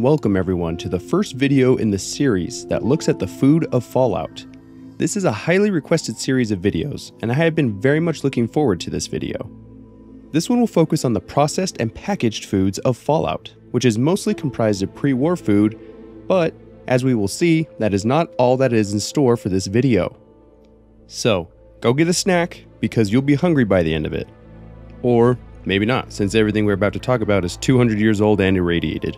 welcome everyone to the first video in the series that looks at the food of Fallout. This is a highly requested series of videos, and I have been very much looking forward to this video. This one will focus on the processed and packaged foods of Fallout, which is mostly comprised of pre-war food, but as we will see, that is not all that is in store for this video. So, go get a snack, because you'll be hungry by the end of it. Or maybe not, since everything we're about to talk about is 200 years old and irradiated.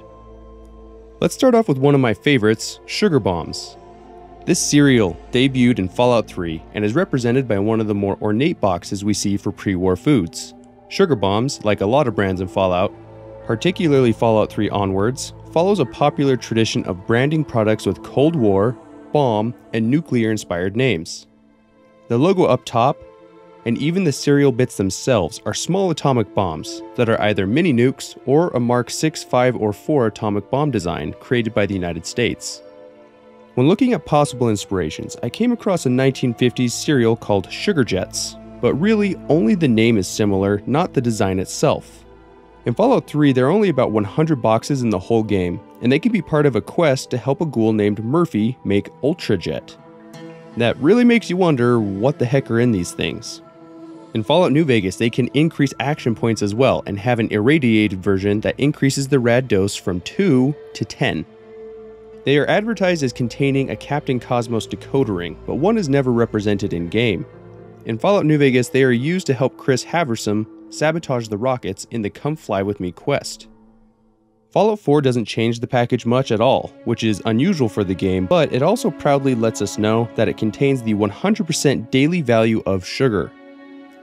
Let's start off with one of my favorites, sugar bombs. This cereal debuted in Fallout 3 and is represented by one of the more ornate boxes we see for pre-war foods. Sugar bombs, like a lot of brands in Fallout, particularly Fallout 3 onwards, follows a popular tradition of branding products with Cold War, bomb, and nuclear-inspired names. The logo up top, and even the cereal bits themselves, are small atomic bombs that are either mini nukes or a Mark 6, 5, or 4 atomic bomb design created by the United States. When looking at possible inspirations, I came across a 1950s cereal called Sugar Jets, but really only the name is similar, not the design itself. In Fallout 3, there are only about 100 boxes in the whole game, and they can be part of a quest to help a ghoul named Murphy make Ultra Jet. That really makes you wonder what the heck are in these things. In Fallout New Vegas, they can increase action points as well and have an irradiated version that increases the rad dose from 2 to 10. They are advertised as containing a Captain Cosmos decoder ring, but one is never represented in-game. In Fallout New Vegas, they are used to help Chris Haversam sabotage the rockets in the Come Fly With Me quest. Fallout 4 doesn't change the package much at all, which is unusual for the game, but it also proudly lets us know that it contains the 100% daily value of sugar.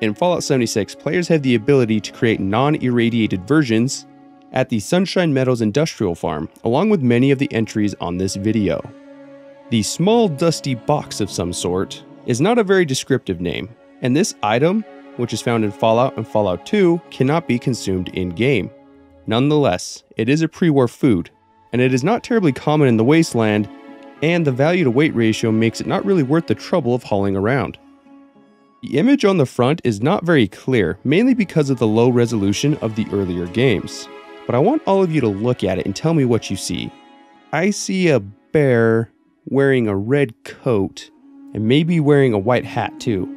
In Fallout 76, players have the ability to create non-irradiated versions at the Sunshine Meadows Industrial Farm, along with many of the entries on this video. The small dusty box of some sort is not a very descriptive name, and this item, which is found in Fallout and Fallout 2, cannot be consumed in-game. Nonetheless, it is a pre-war food, and it is not terribly common in the wasteland, and the value to weight ratio makes it not really worth the trouble of hauling around. The image on the front is not very clear, mainly because of the low resolution of the earlier games. But I want all of you to look at it and tell me what you see. I see a bear wearing a red coat and maybe wearing a white hat too.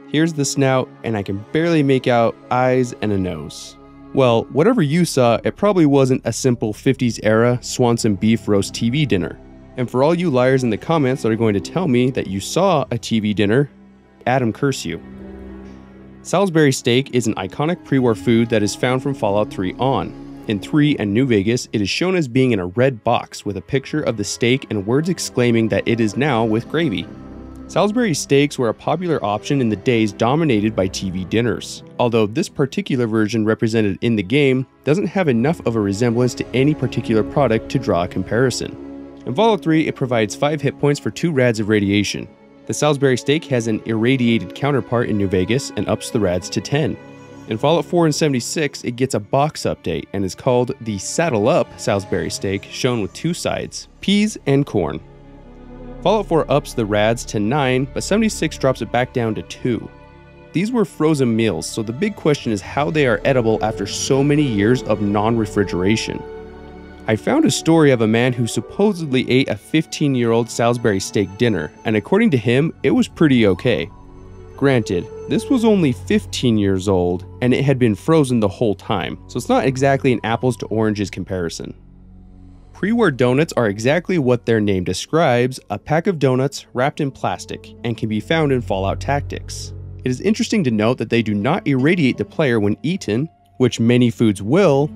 Here's the snout, and I can barely make out eyes and a nose. Well, whatever you saw, it probably wasn't a simple 50s era Swanson beef roast TV dinner. And for all you liars in the comments that are going to tell me that you saw a TV dinner, Adam curse you. Salisbury steak is an iconic pre-war food that is found from Fallout 3 on. In 3 and New Vegas, it is shown as being in a red box with a picture of the steak and words exclaiming that it is now with gravy. Salisbury steaks were a popular option in the days dominated by TV dinners, although this particular version represented in the game doesn't have enough of a resemblance to any particular product to draw a comparison. In Fallout 3, it provides 5 hit points for 2 rads of radiation. The Salisbury steak has an irradiated counterpart in New Vegas and ups the rads to 10. In Fallout 4 and 76, it gets a box update and is called the Saddle Up Salisbury steak, shown with 2 sides, peas and corn. Fallout 4 ups the rads to 9, but 76 drops it back down to 2. These were frozen meals, so the big question is how they are edible after so many years of non-refrigeration. I found a story of a man who supposedly ate a 15-year-old Salisbury steak dinner, and according to him, it was pretty okay. Granted, this was only 15 years old, and it had been frozen the whole time, so it's not exactly an apples to oranges comparison. Pre-war donuts are exactly what their name describes, a pack of donuts wrapped in plastic, and can be found in Fallout Tactics. It is interesting to note that they do not irradiate the player when eaten, which many foods will,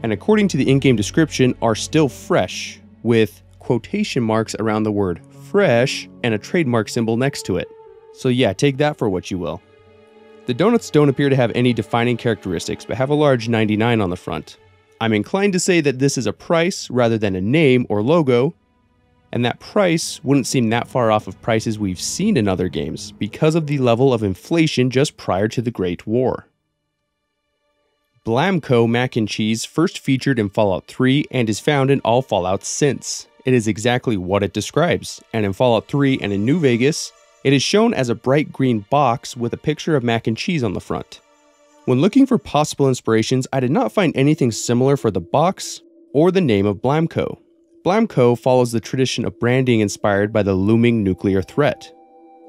and according to the in-game description are still fresh, with quotation marks around the word fresh and a trademark symbol next to it. So yeah, take that for what you will. The donuts don't appear to have any defining characteristics, but have a large 99 on the front. I'm inclined to say that this is a price rather than a name or logo, and that price wouldn't seem that far off of prices we've seen in other games because of the level of inflation just prior to the Great War. Blamco mac and cheese first featured in Fallout 3 and is found in all Fallouts since. It is exactly what it describes, and in Fallout 3 and in New Vegas, it is shown as a bright green box with a picture of mac and cheese on the front. When looking for possible inspirations, I did not find anything similar for the box or the name of Blamco. Blamco follows the tradition of branding inspired by the looming nuclear threat.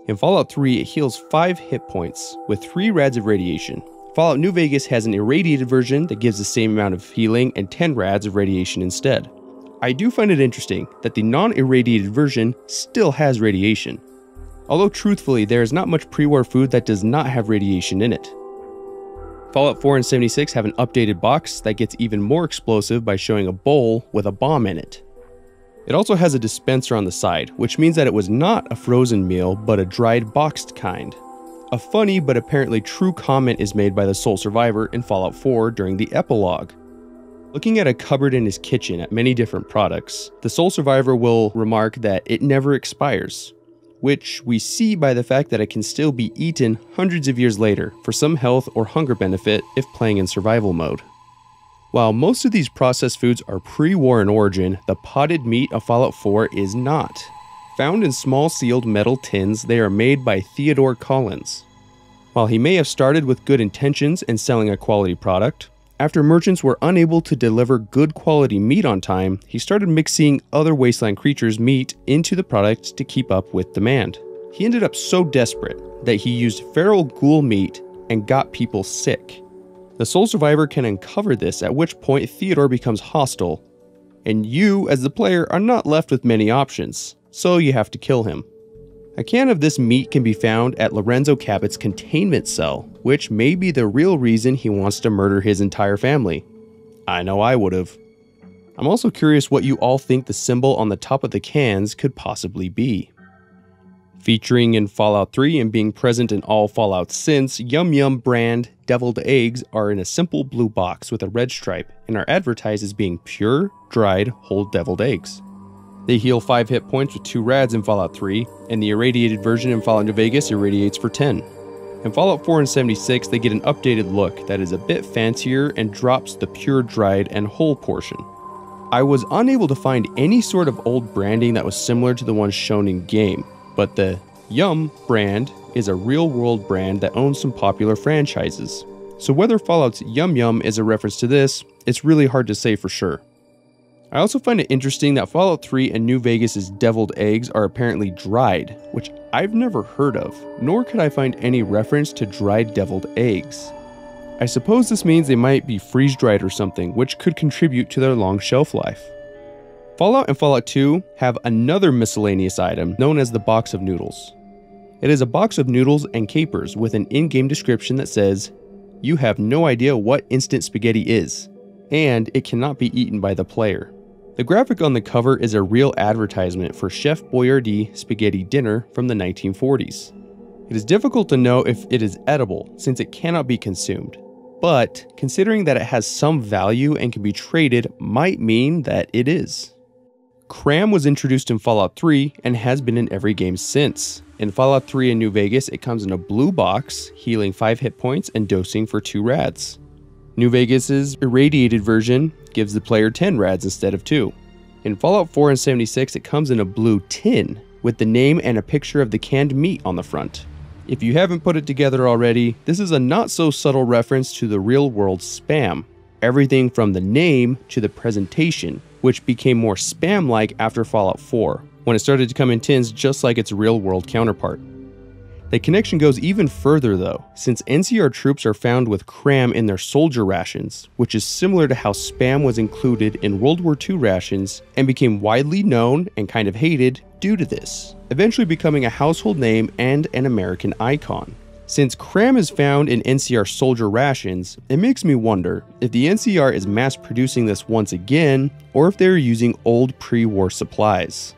In Fallout 3, it heals 5 hit points with 3 rads of radiation. Fallout New Vegas has an irradiated version that gives the same amount of healing and 10 rads of radiation instead. I do find it interesting that the non-irradiated version still has radiation. Although truthfully, there is not much pre-war food that does not have radiation in it. Fallout 4 and 76 have an updated box that gets even more explosive by showing a bowl with a bomb in it. It also has a dispenser on the side, which means that it was not a frozen meal, but a dried boxed kind. A funny but apparently true comment is made by the sole survivor in Fallout 4 during the epilogue. Looking at a cupboard in his kitchen at many different products, the sole survivor will remark that it never expires, which we see by the fact that it can still be eaten hundreds of years later for some health or hunger benefit if playing in survival mode. While most of these processed foods are pre-war in origin, the potted meat of Fallout 4 is not. Found in small sealed metal tins, they are made by Theodore Collins. While he may have started with good intentions and selling a quality product, after merchants were unable to deliver good quality meat on time, he started mixing other wasteland creatures' meat into the product to keep up with demand. He ended up so desperate that he used feral ghoul meat and got people sick. The sole survivor can uncover this, at which point Theodore becomes hostile, and you, as the player, are not left with many options, so you have to kill him. A can of this meat can be found at Lorenzo Cabot's containment cell, which may be the real reason he wants to murder his entire family. I know I would've. I'm also curious what you all think the symbol on the top of the cans could possibly be. Featuring in Fallout 3 and being present in all Fallouts since, Yum Yum brand deviled eggs are in a simple blue box with a red stripe and are advertised as being pure, dried, whole deviled eggs. They heal 5 hit points with 2 rads in Fallout 3, and the irradiated version in Fallout New Vegas irradiates for 10. In Fallout 4 and 76, they get an updated look that is a bit fancier and drops the pure, dried, and whole portion. I was unable to find any sort of old branding that was similar to the ones shown in game, but the Yum brand is a real-world brand that owns some popular franchises. So whether Fallout's Yum Yum is a reference to this, it's really hard to say for sure. I also find it interesting that Fallout 3 and New Vegas' deviled eggs are apparently dried, which I've never heard of, nor could I find any reference to dried deviled eggs. I suppose this means they might be freeze-dried or something, which could contribute to their long shelf life. Fallout and Fallout 2 have another miscellaneous item known as the Box of Noodles. It is a box of noodles and capers with an in-game description that says, "You have no idea what instant spaghetti is, and it cannot be eaten by the player." The graphic on the cover is a real advertisement for Chef Boyardee spaghetti dinner from the 1940s. It is difficult to know if it is edible since it cannot be consumed, but considering that it has some value and can be traded might mean that it is. Cram was introduced in Fallout 3 and has been in every game since. In Fallout 3 and New Vegas, it comes in a blue box, healing 5 hit points and dosing for 2 rads. New Vegas' irradiated version gives the player 10 rads instead of 2. In Fallout 4 and 76, it comes in a blue tin with the name and a picture of the canned meat on the front. If you haven't put it together already, this is a not so subtle reference to the real-world spam. Everything from the name to the presentation, which became more spam-like after Fallout 4, when it started to come in tins just like its real-world counterpart. The connection goes even further though, since NCR troops are found with cram in their soldier rations, which is similar to how spam was included in World War II rations and became widely known and kind of hated due to this, eventually becoming a household name and an American icon. Since cram is found in NCR soldier rations, it makes me wonder if the NCR is mass producing this once again, or if they're using old pre-war supplies.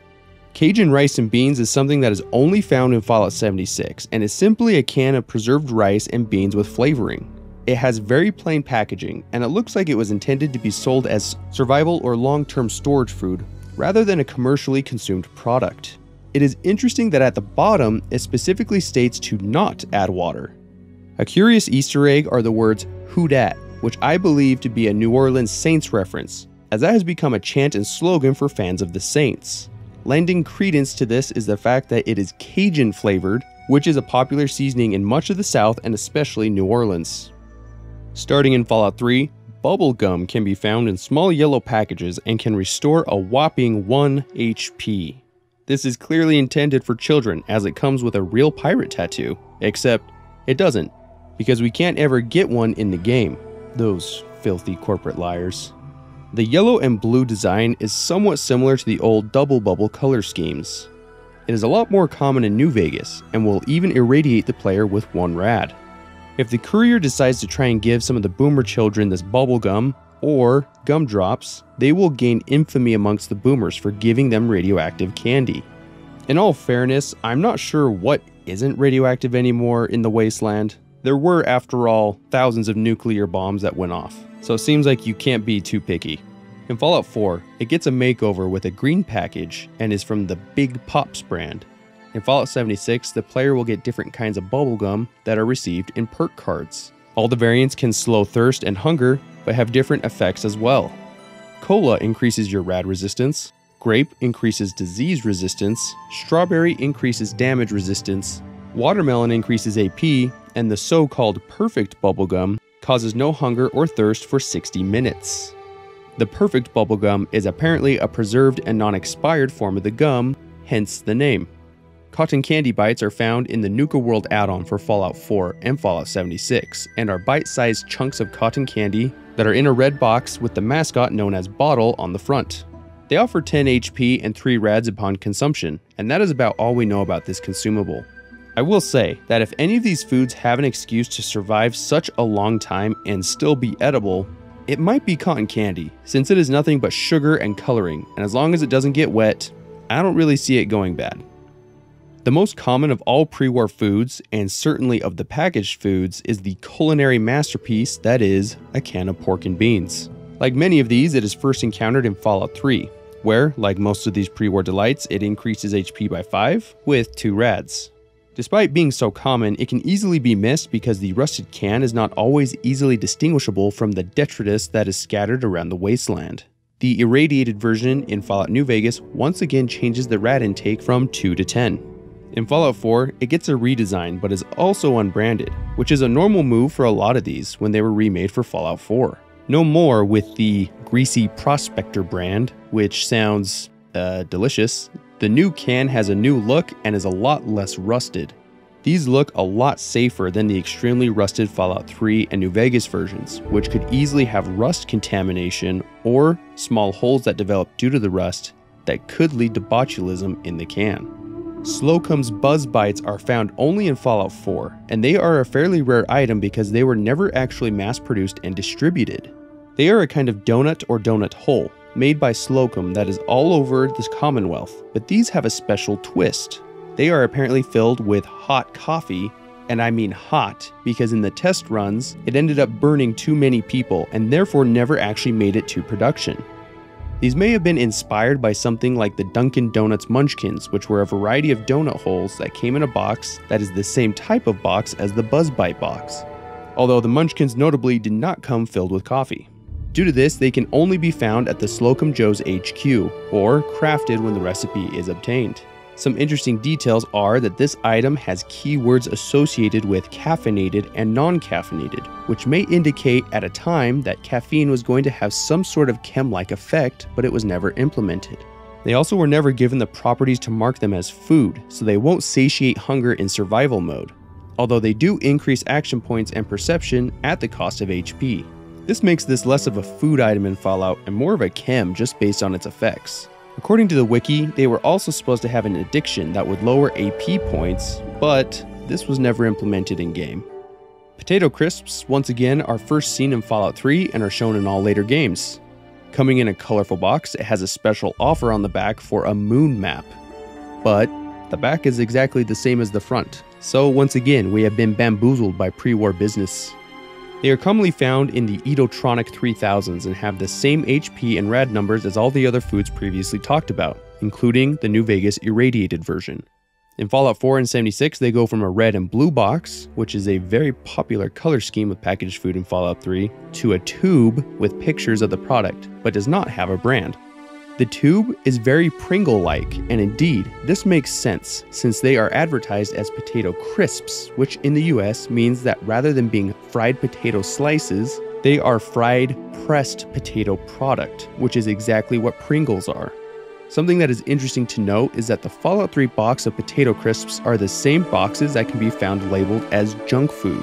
Cajun rice and beans is something that is only found in Fallout 76, and is simply a can of preserved rice and beans with flavoring. It has very plain packaging, and it looks like it was intended to be sold as survival or long-term storage food, rather than a commercially consumed product. It is interesting that at the bottom, it specifically states to not add water. A curious Easter egg are the words "Who dat," which I believe to be a New Orleans Saints reference, as that has become a chant and slogan for fans of the Saints. Lending credence to this is the fact that it is Cajun flavored, which is a popular seasoning in much of the South and especially New Orleans. Starting in Fallout 3, bubble gum can be found in small yellow packages and can restore a whopping 1 HP. This is clearly intended for children as it comes with a real pirate tattoo, except it doesn't, because we can't ever get one in the game. Those filthy corporate liars. The yellow and blue design is somewhat similar to the old double bubble color schemes. It is a lot more common in New Vegas and will even irradiate the player with 1 rad. If the courier decides to try and give some of the boomer children this bubble gum or Gumdrops, they will gain infamy amongst the boomers for giving them radioactive candy. In all fairness, I'm not sure what isn't radioactive anymore in the wasteland. There were, after all, thousands of nuclear bombs that went off, so it seems like you can't be too picky. In Fallout 4, it gets a makeover with a green package and is from the Big Pops brand. In Fallout 76, the player will get different kinds of bubblegum that are received in perk cards. All the variants can slow thirst and hunger, but have different effects as well. Cola increases your rad resistance, grape increases disease resistance, strawberry increases damage resistance, watermelon increases AP, and the so-called perfect bubblegum causes no hunger or thirst for 60 minutes. The perfect bubblegum is apparently a preserved and non-expired form of the gum, hence the name. Cotton candy bites are found in the Nuka World add-on for Fallout 4 and Fallout 76, and are bite-sized chunks of cotton candy that are in a red box with the mascot known as Bottle on the front. They offer 10 HP and 3 rads upon consumption, and that is about all we know about this consumable. I will say that if any of these foods have an excuse to survive such a long time and still be edible, it might be cotton candy, since it is nothing but sugar and coloring, and as long as it doesn't get wet, I don't really see it going bad. The most common of all pre-war foods, and certainly of the packaged foods, is the culinary masterpiece that is a can of pork and beans. Like many of these, it is first encountered in Fallout 3, where, like most of these pre-war delights, it increases HP by 5 with 2 rads. Despite being so common, it can easily be missed because the rusted can is not always easily distinguishable from the detritus that is scattered around the wasteland. The irradiated version in Fallout New Vegas once again changes the rad intake from 2 to 10. In Fallout 4, it gets a redesign but is also unbranded, which is a normal move for a lot of these when they were remade for Fallout 4. No more with the Greasy Prospector brand, which sounds delicious. The new can has a new look and is a lot less rusted. These look a lot safer than the extremely rusted Fallout 3 and New Vegas versions, which could easily have rust contamination or small holes that develop due to the rust that could lead to botulism in the can. Slocum's Buzz Bites are found only in Fallout 4, and they are a fairly rare item because they were never actually mass-produced and distributed. They are a kind of donut or donut hole, made by Slocum that is all over the Commonwealth, but these have a special twist. They are apparently filled with hot coffee, and I mean hot, because in the test runs, it ended up burning too many people and therefore never actually made it to production. These may have been inspired by something like the Dunkin' Donuts Munchkins, which were a variety of donut holes that came in a box that is the same type of box as the Buzz Bite box, although the Munchkins notably did not come filled with coffee. Due to this, they can only be found at the Slocum Joe's HQ, or crafted when the recipe is obtained. Some interesting details are that this item has keywords associated with caffeinated and non-caffeinated, which may indicate at a time that caffeine was going to have some sort of chem-like effect, but it was never implemented. They also were never given the properties to mark them as food, so they won't satiate hunger in survival mode, although they do increase action points and perception at the cost of HP. This makes this less of a food item in Fallout and more of a chem just based on its effects. According to the wiki, they were also supposed to have an addiction that would lower AP points, but this was never implemented in-game. Potato crisps, once again, are first seen in Fallout 3 and are shown in all later games. Coming in a colorful box, it has a special offer on the back for a moon map. But the back is exactly the same as the front, so once again, we have been bamboozled by pre-war business. They are commonly found in the Edotronic 3000s and have the same HP and rad numbers as all the other foods previously talked about, including the New Vegas irradiated version. In Fallout 4 and 76, they go from a red and blue box, which is a very popular color scheme of packaged food in Fallout 3, to a tube with pictures of the product, but does not have a brand. The tube is very Pringle-like, and indeed, this makes sense since they are advertised as potato crisps, which in the US means that rather than being fried potato slices, They are fried, pressed potato product, which is exactly what Pringles are. Something that is interesting to note is that the Fallout 3 box of potato crisps are the same boxes that can be found labeled as junk food.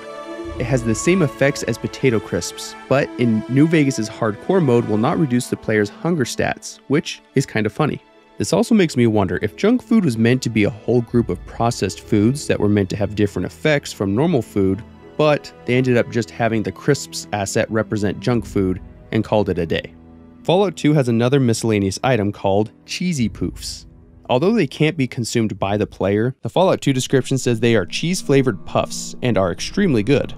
It has the same effects as potato crisps, but in New Vegas' hardcore mode will not reduce the player's hunger stats, which is kind of funny. This also makes me wonder if junk food was meant to be a whole group of processed foods that were meant to have different effects from normal food, but they ended up just having the crisps asset represent junk food and called it a day. Fallout 2 has another miscellaneous item called Cheesy Poofs. Although they can't be consumed by the player, the Fallout 2 description says they are cheese-flavored puffs and are extremely good.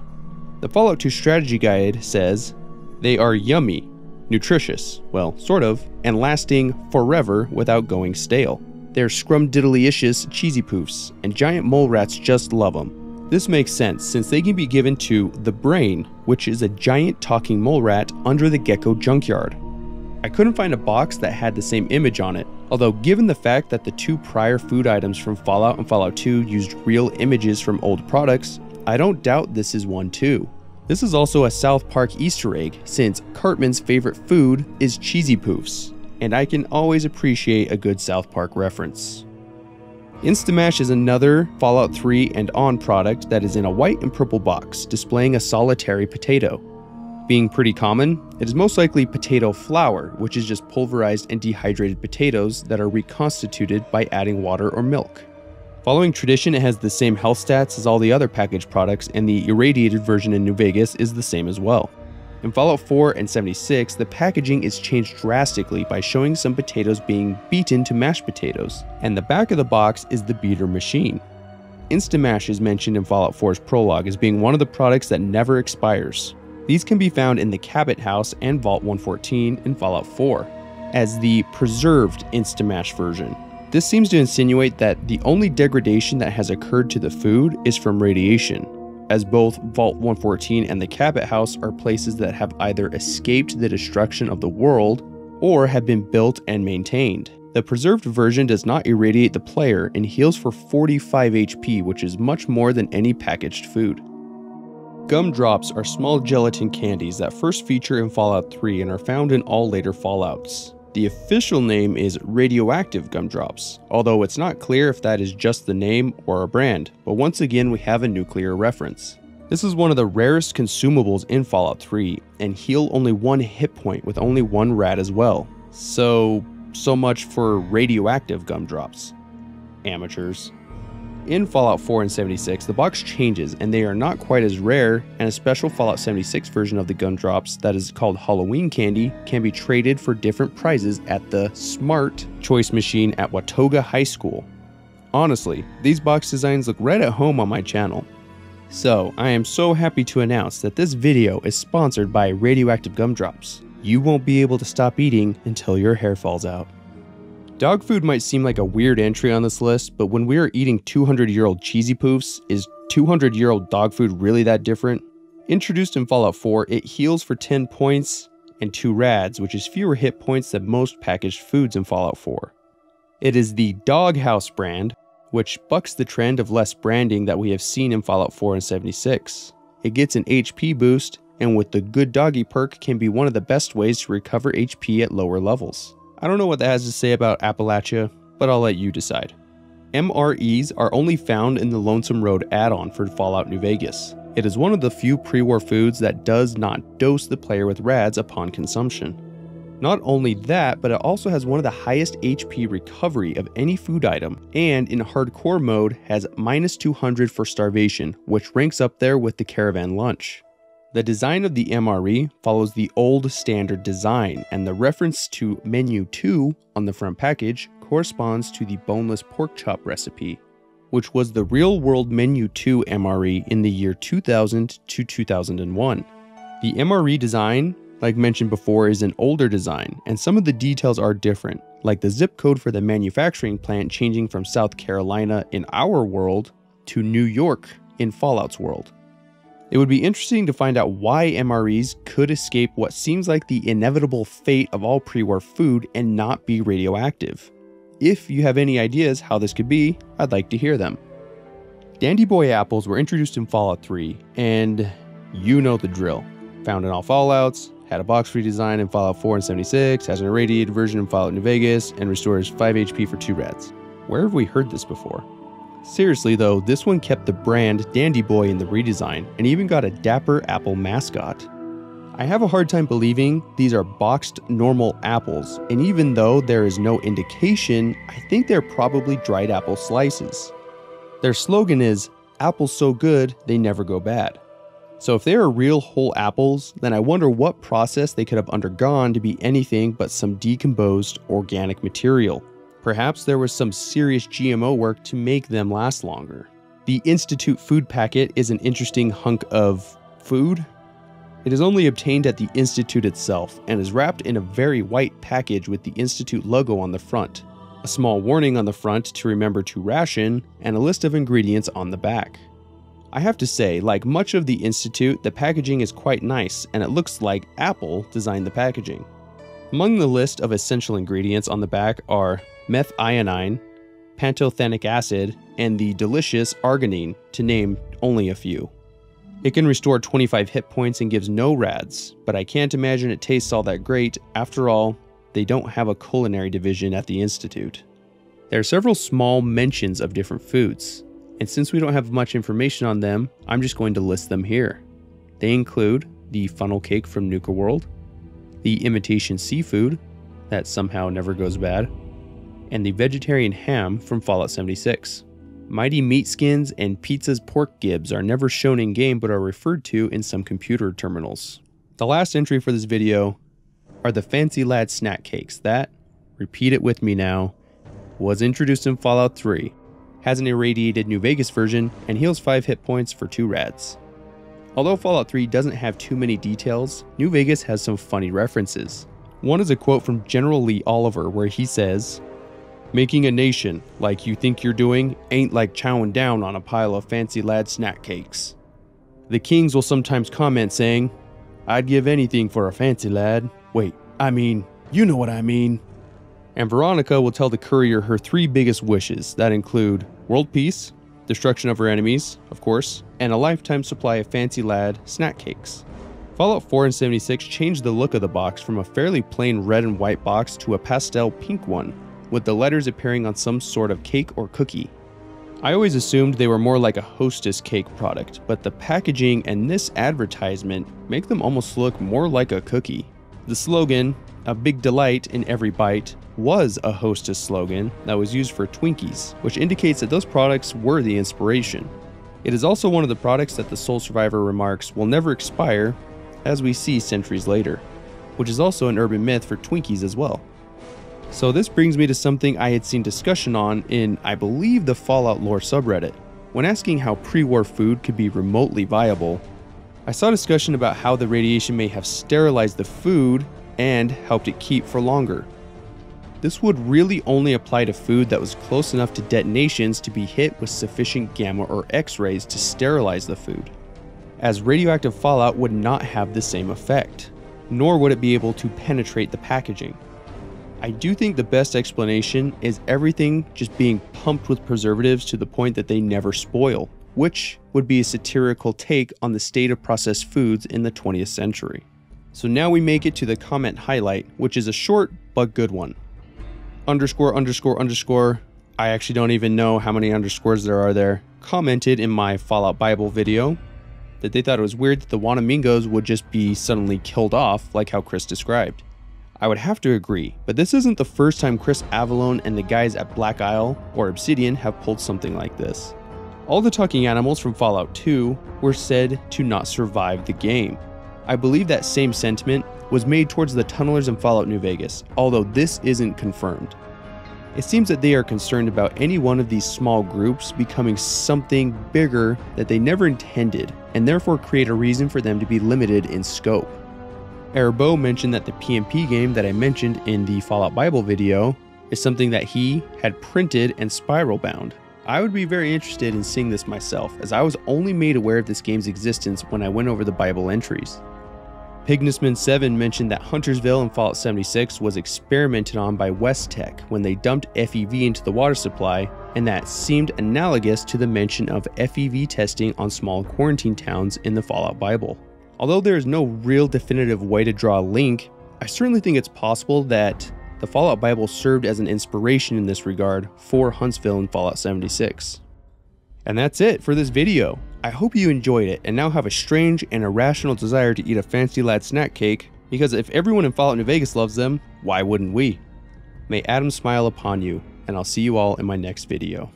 The Fallout 2 strategy guide says they are yummy, nutritious, well, sort of, and lasting forever without going stale. They're scrumdiddlyicious cheesy poofs, and giant mole rats just love them. This makes sense since they can be given to the Brain, which is a giant talking mole rat under the Gecko junkyard. I couldn't find a box that had the same image on it, although given the fact that the two prior food items from Fallout and Fallout 2 used real images from old products, I don't doubt this is one too. This is also a South Park Easter egg, since Cartman's favorite food is cheesy poofs, and I can always appreciate a good South Park reference. Instamash is another Fallout 3 and on product that is in a white and purple box, displaying a solitary potato. Being pretty common, it is most likely potato flour, which is just pulverized and dehydrated potatoes that are reconstituted by adding water or milk. Following tradition, it has the same health stats as all the other packaged products, and the irradiated version in New Vegas is the same as well. In Fallout 4 and 76, the packaging is changed drastically by showing some potatoes being beaten to mashed potatoes, and the back of the box is the beater machine. Instamash is mentioned in Fallout 4's prologue as being one of the products that never expires. These can be found in the Cabot House and Vault 114 in Fallout 4, as the preserved Instamash version. This seems to insinuate that the only degradation that has occurred to the food is from radiation, as both Vault 114 and the Cabot House are places that have either escaped the destruction of the world or have been built and maintained. The preserved version does not irradiate the player and heals for 45 HP, which is much more than any packaged food. Gumdrops are small gelatin candies that first feature in Fallout 3 and are found in all later Fallouts. The official name is Radioactive Gumdrops, although it's not clear if that is just the name or a brand, but once again we have a nuclear reference. This is one of the rarest consumables in Fallout 3, and heal only 1 hit point with only 1 rad as well. So much for radioactive gumdrops. Amateurs. In Fallout 4 and 76, the box changes and they are not quite as rare, and a special Fallout 76 version of the gumdrops that is called Halloween Candy can be traded for different prizes at the Smart Choice machine at Watoga High School. Honestly, these box designs look right at home on my channel. So, I am so happy to announce that this video is sponsored by Radioactive Gumdrops. You won't be able to stop eating until your hair falls out. Dog food might seem like a weird entry on this list, but when we are eating 200-year-old cheesy poofs, is 200-year-old dog food really that different? Introduced in Fallout 4, it heals for 10 points and 2 rads, which is fewer hit points than most packaged foods in Fallout 4. It is the Doghouse brand, which bucks the trend of less branding that we have seen in Fallout 4 and 76. It gets an HP boost, and with the Good Doggy perk can be one of the best ways to recover HP at lower levels. I don't know what that has to say about Appalachia, but I'll let you decide. MREs are only found in the Lonesome Road add-on for Fallout New Vegas. It is one of the few pre-war foods that does not dose the player with rads upon consumption. Not only that, but it also has one of the highest HP recovery of any food item, and in hardcore mode has -200 for starvation, which ranks up there with the caravan lunch. The design of the MRE follows the old standard design, and the reference to Menu 2 on the front package corresponds to the boneless pork chop recipe, which was the real-world Menu 2 MRE in the year 2000 to 2001. The MRE design, like mentioned before, is an older design, and some of the details are different, like the zip code for the manufacturing plant changing from South Carolina in our world to New York in Fallout's world. It would be interesting to find out why MREs could escape what seems like the inevitable fate of all pre-war food and not be radioactive. If you have any ideas how this could be, I'd like to hear them. Dandy Boy apples were introduced in Fallout 3, and you know the drill. Found in all Fallouts, had a box redesign in Fallout 4 and 76, has an irradiated version in Fallout New Vegas, and restores 5 HP for 2 rads. Where have we heard this before? Seriously though, this one kept the brand Dandy Boy in the redesign, and even got a dapper apple mascot. I have a hard time believing these are boxed normal apples, and even though there is no indication, I think they're probably dried apple slices. Their slogan is, "Apples so good, they never go bad." So if they are real whole apples, then I wonder what process they could have undergone to be anything but some decomposed organic material. Perhaps there was some serious GMO work to make them last longer. The Institute food packet is an interesting hunk of food. It is only obtained at the Institute itself and is wrapped in a very white package with the Institute logo on the front, a small warning on the front to remember to ration, and a list of ingredients on the back. I have to say, like much of the Institute, the packaging is quite nice, and it looks like Apple designed the packaging. Among the list of essential ingredients on the back are methionine, pantothenic acid, and the delicious arginine, to name only a few. It can restore 25 hit points and gives no rads, but I can't imagine it tastes all that great. After all, they don't have a culinary division at the Institute. There are several small mentions of different foods, and since we don't have much information on them, I'm just going to list them here. They include the funnel cake from Nuka World, the imitation seafood that somehow never goes bad, and the vegetarian ham from Fallout 76. Mighty meat skins and pizza's pork gibs are never shown in game but are referred to in some computer terminals. The last entry for this video are the Fancy Lad snack cakes that, repeat it with me now, was introduced in Fallout 3, has an irradiated New Vegas version, and heals 5 hit points for 2 rads. Although Fallout 3 doesn't have too many details, New Vegas has some funny references. One is a quote from General Lee Oliver where he says, "Making a nation like you think you're doing ain't like chowing down on a pile of Fancy Lad snack cakes." The Kings will sometimes comment saying, "I'd give anything for a Fancy Lad. Wait, I mean, you know what I mean." And Veronica will tell the courier her 3 biggest wishes that include world peace, destruction of her enemies, of course, and a lifetime supply of Fancy Lad snack cakes. Fallout 4 and 76 changed the look of the box from a fairly plain red and white box to a pastel pink one, with the letters appearing on some sort of cake or cookie. I always assumed they were more like a Hostess cake product, but the packaging and this advertisement make them almost look more like a cookie. The slogan, "A big delight in every bite," was a Hostess slogan that was used for Twinkies, which indicates that those products were the inspiration. It is also one of the products that the Soul Survivor remarks will never expire, as we see centuries later, which is also an urban myth for Twinkies as well. So this brings me to something I had seen discussion on in, I believe, the Fallout lore subreddit. When asking how pre-war food could be remotely viable, I saw discussion about how the radiation may have sterilized the food and helped it keep for longer. This would really only apply to food that was close enough to detonations to be hit with sufficient gamma or X-rays to sterilize the food, as radioactive fallout would not have the same effect, nor would it be able to penetrate the packaging. I do think the best explanation is everything just being pumped with preservatives to the point that they never spoil, which would be a satirical take on the state of processed foods in the 20th century. So now we make it to the comment highlight, which is a short but good one. ____, I actually don't even know how many underscores there are there, commented in my Fallout Bible video that they thought it was weird that the Wanamingos would just be suddenly killed off like how Chris described. I would have to agree, but this isn't the first time Chris Avalone and the guys at Black Isle or Obsidian have pulled something like this. All the talking animals from Fallout 2 were said to not survive the game. I believe that same sentiment was made towards the tunnelers in Fallout New Vegas, although this isn't confirmed. It seems that they are concerned about any one of these small groups becoming something bigger that they never intended, and therefore create a reason for them to be limited in scope. Erbo mentioned that the PMP game that I mentioned in the Fallout Bible video is something that he had printed and spiral bound. I would be very interested in seeing this myself, as I was only made aware of this game's existence when I went over the Bible entries. Pignisman7 mentioned that Huntersville in Fallout 76 was experimented on by West Tech when they dumped FEV into the water supply, and that seemed analogous to the mention of FEV testing on small quarantine towns in the Fallout Bible. Although there is no real definitive way to draw a link, I certainly think it's possible that the Fallout Bible served as an inspiration in this regard for Huntsville in Fallout 76. And that's it for this video. I hope you enjoyed it and now have a strange and irrational desire to eat a Fancy Lad snack cake, because if everyone in Fallout New Vegas loves them, why wouldn't we? May Adam smile upon you, and I'll see you all in my next video.